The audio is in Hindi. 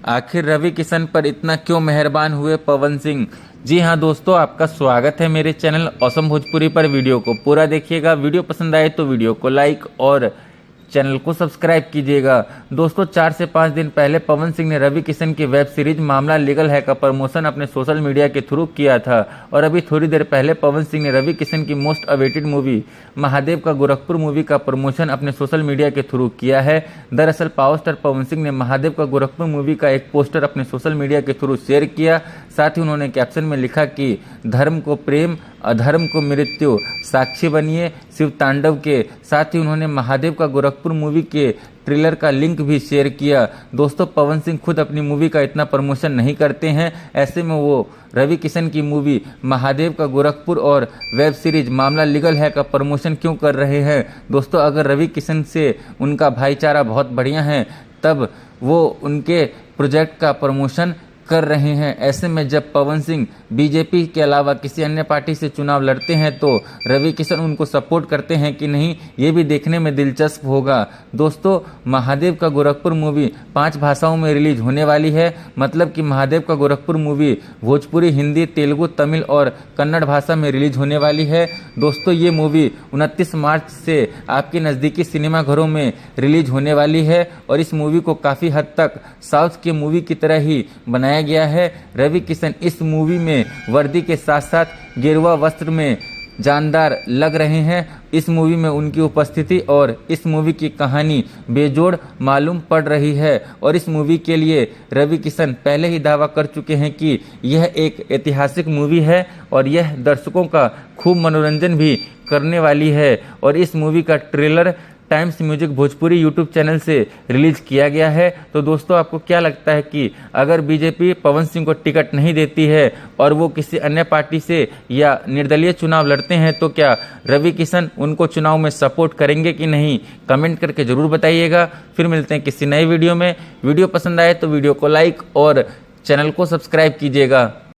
आखिर रवि किशन पर इतना क्यों मेहरबान हुए पवन सिंह। जी हाँ दोस्तों, आपका स्वागत है मेरे चैनल ऑसम भोजपुरी पर। वीडियो को पूरा देखिएगा। वीडियो पसंद आए तो वीडियो को लाइक और चैनल को सब्सक्राइब कीजिएगा। दोस्तों 4 से 5 दिन पहले पवन सिंह ने रवि किशन की वेब सीरीज मामला लीगल है का प्रमोशन अपने सोशल मीडिया के थ्रू किया था। और अभी थोड़ी देर पहले पवन सिंह ने रवि किशन की मोस्ट अवेटेड मूवी महादेव का गोरखपुर मूवी का प्रमोशन अपने सोशल मीडिया के थ्रू किया है। दरअसल पावर स्टार पवन सिंह ने महादेव का गोरखपुर मूवी का एक पोस्टर अपने सोशल मीडिया के थ्रू शेयर किया। साथ ही उन्होंने कैप्शन में लिखा कि धर्म को प्रेम, अधर्म को मृत्यु, साक्षी बनिए शिव तांडव के। साथ ही उन्होंने महादेव का गोरखपुर मूवी के ट्रेलर का लिंक भी शेयर किया। दोस्तों पवन सिंह खुद अपनी मूवी का इतना प्रमोशन नहीं करते हैं, ऐसे में वो रवि किशन की मूवी महादेव का गोरखपुर और वेब सीरीज मामला लीगल है का प्रमोशन क्यों कर रहे हैं। दोस्तों अगर रवि किशन से उनका भाईचारा बहुत बढ़िया है तब वो उनके प्रोजेक्ट का प्रमोशन कर रहे हैं। ऐसे में जब पवन सिंह बीजेपी के अलावा किसी अन्य पार्टी से चुनाव लड़ते हैं तो रवि किशन उनको सपोर्ट करते हैं कि नहीं, ये भी देखने में दिलचस्प होगा। दोस्तों महादेव का गोरखपुर मूवी 5 भाषाओं में रिलीज होने वाली है। मतलब कि महादेव का गोरखपुर मूवी भोजपुरी, हिंदी, तेलुगु, तमिल और कन्नड़ भाषा में रिलीज होने वाली है। दोस्तों ये मूवी 29 मार्च से आपके नज़दीकी सिनेमाघरों में रिलीज होने वाली है और इस मूवी को काफ़ी हद तक साउथ के मूवी की तरह ही बनाया गया है। रवि किशन इस मूवी में वर्दी के साथ साथ गेरुआ वस्त्र में जानदार लग रहे हैं। इस मूवी में उनकी उपस्थिति और इस मूवी की कहानी बेजोड़ मालूम पड़ रही है और इस मूवी के लिए रवि किशन पहले ही दावा कर चुके हैं कि यह एक ऐतिहासिक मूवी है और यह दर्शकों का खूब मनोरंजन भी करने वाली है। और इस मूवी का trailer times music Bhojpuri YouTube channel से रिलीज किया गया है। तो दोस्तों आपको क्या लगता है कि अगर बीजेपी पवन सिंह को टिकट नहीं देती है और वो किसी अन्य पार्टी से या निर्दलीय चुनाव लड़ते हैं तो क्या रवि किशन उनको चुनाव में सपोर्ट करेंगे कि नहीं, कमेंट करके ज़रूर बताइएगा। फिर मिलते हैं किसी नए वीडियो में। वीडियो पसंद आए तो वीडियो को लाइक और चैनल को सब्सक्राइब कीजिएगा।